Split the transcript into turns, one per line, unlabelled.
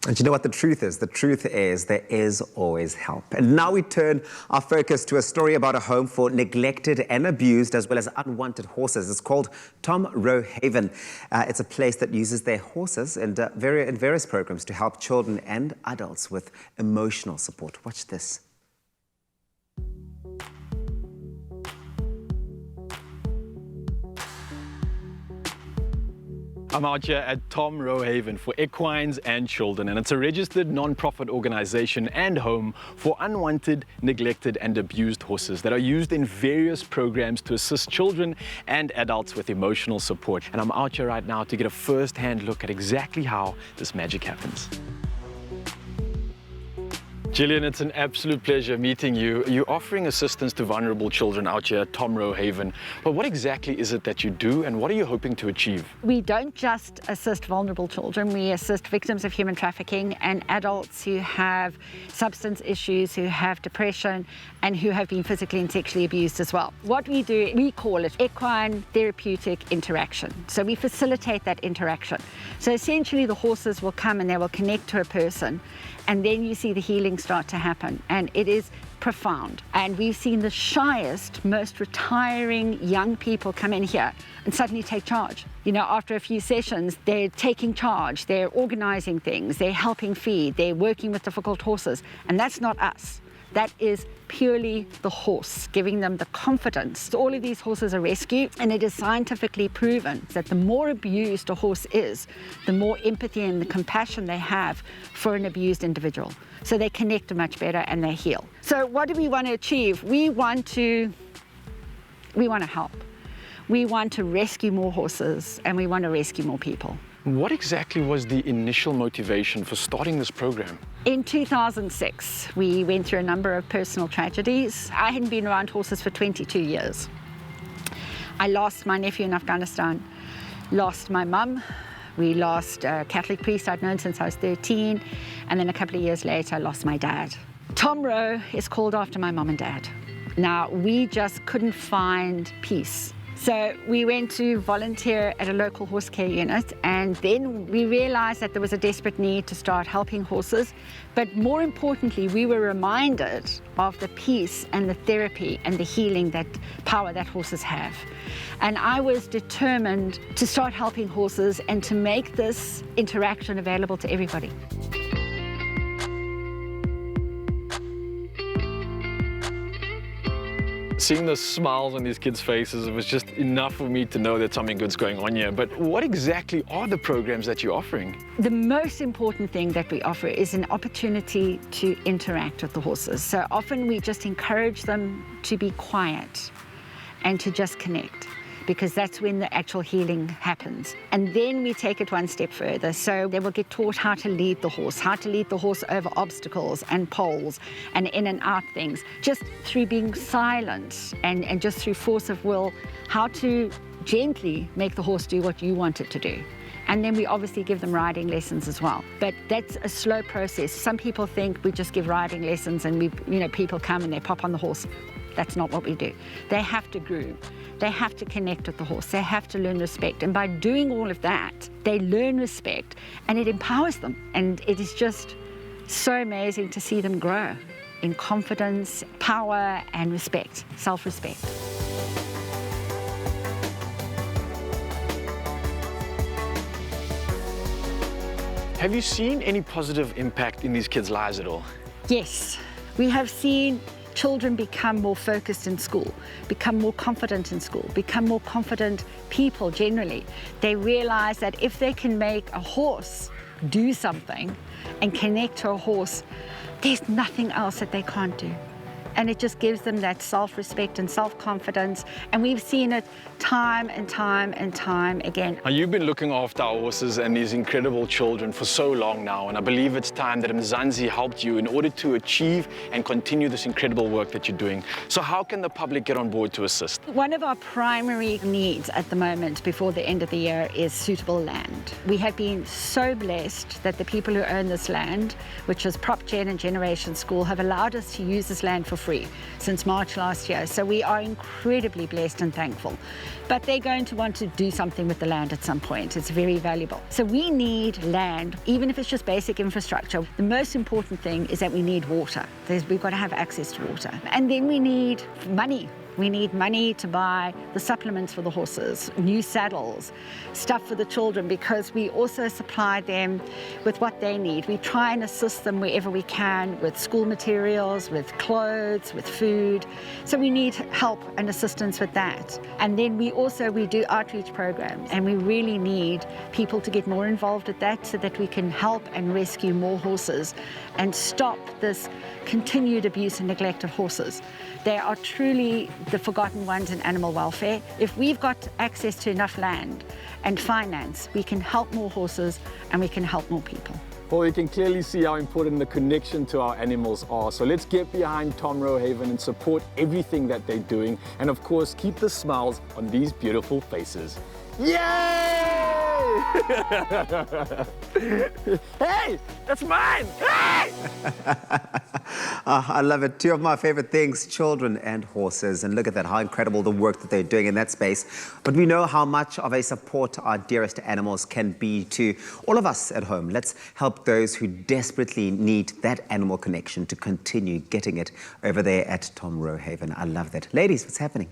And you know what the truth is? The truth is there is always help. And now we turn our focus to a story about a home for neglected and abused as well as unwanted horses. It's called Tom Rowe Haven. It's a place that uses their horses in various programs to help children and adults with emotional support. Watch this.
I'm out here at Tom Rowe Haven for equines and children, and it's a registered non-profit organization and home for unwanted, neglected and abused horses that are used in various programs to assist children and adults with emotional support. And I'm out here right now to get a first-hand look at exactly how this magic happens. Gillian, it's an absolute pleasure meeting you. You're offering assistance to vulnerable children out here at Tom Rowe Haven. But what exactly is it that you do, and what are you hoping to achieve?
We don't just assist vulnerable children, we assist victims of human trafficking and adults who have substance issues, who have depression, and who have been physically and sexually abused as well. What we do, we call it equine therapeutic interaction. So we facilitate that interaction. So essentially the horses will come and they will connect to a person, and then you see the healing start to happen, and it is profound. And we've seen the shyest, most retiring young people come in here and suddenly take charge. You know, after a few sessions, they're taking charge, they're organizing things, they're helping feed, they're working with difficult horses, and that's not us. That is purely the horse, giving them the confidence. So all of these horses are rescued, and it is scientifically proven that the more abused a horse is, the more empathy and the compassion they have for an abused individual. So they connect much better and they heal. So what do we want to achieve? We want to help. We want to rescue more horses, and we want to rescue more people.
What exactly was the initial motivation for starting this program?
In 2006, we went through a number of personal tragedies. I hadn't been around horses for 22 years. I lost my nephew in Afghanistan, lost my mum. We lost a Catholic priest I'd known since I was 13, and then a couple of years later, I lost my dad. Tom Rowe is called after my mum and dad. Now, we just couldn't find peace. So we went to volunteer at a local horse care unit, and then we realized that there was a desperate need to start helping horses. But more importantly, we were reminded of the peace and the therapy and the healing that power that horses have. And I was determined to start helping horses and to make this interaction available to everybody.
Seeing the smiles on these kids' faces, it was just enough for me to know that something good's going on here. But what exactly are the programs that you're offering?
The most important thing that we offer is an opportunity to interact with the horses. So often we just encourage them to be quiet and to just connect, because that's when the actual healing happens. And then we take it one step further. So they will get taught how to lead the horse over obstacles and poles and in and out things, just through being silent and just through force of will, how to gently make the horse do what you want it to do. And then we obviously give them riding lessons as well. But that's a slow process. Some people think we just give riding lessons and people come and they pop on the horse. That's not what we do. They have to groove. They have to connect with the horse. They have to learn respect. And by doing all of that, they learn respect and it empowers them. And it is just so amazing to see them grow in confidence, power, and respect, self-respect.
Have you seen any positive impact in these kids' lives at all?
Yes, we have seen children become more focused in school, become more confident in school, become more confident people generally. They realize that if they can make a horse do something and connect to a horse, there's nothing else that they can't do. And it just gives them that self-respect and self-confidence. And we've seen it time and time and time again.
Now, you've been looking after our horses and these incredible children for so long now, and I believe it's time that Mzansi helped you in order to achieve and continue this incredible work that you're doing. So how can the public get on board to assist?
One of our primary needs at the moment before the end of the year is suitable land. We have been so blessed that the people who own this land, which is Prop Gen and Generation School, have allowed us to use this land for free since March last year. So we are incredibly blessed and thankful. But they're going to want to do something with the land at some point. It's very valuable. So we need land, even if it's just basic infrastructure. The most important thing is that we need water. We've got to have access to water. And then we need money. We need money to buy the supplements for the horses, new saddles, stuff for the children, because we also supply them with what they need. We try and assist them wherever we can with school materials, with clothes, with food. So we need help and assistance with that. And then we do outreach programs, and we really need people to get more involved with that so that we can help and rescue more horses and stop this continued abuse and neglect of horses. They are truly the forgotten ones in animal welfare. If we've got access to enough land and finance, we can help more horses and we can help more people.
Well, you can clearly see how important the connection to our animals are. So let's get behind Tom Rohaven and support everything that they're doing. And of course, keep the smiles on these beautiful faces. Yay! Hey, that's mine! Hey!
I love it. Two of my favorite things, children and horses. And look at that, how incredible the work that they're doing in that space. But we know how much of a support our dearest animals can be to all of us at home. Let's help those who desperately need that animal connection to continue getting it over there at Tom Rohaven. I love that. Ladies, what's happening?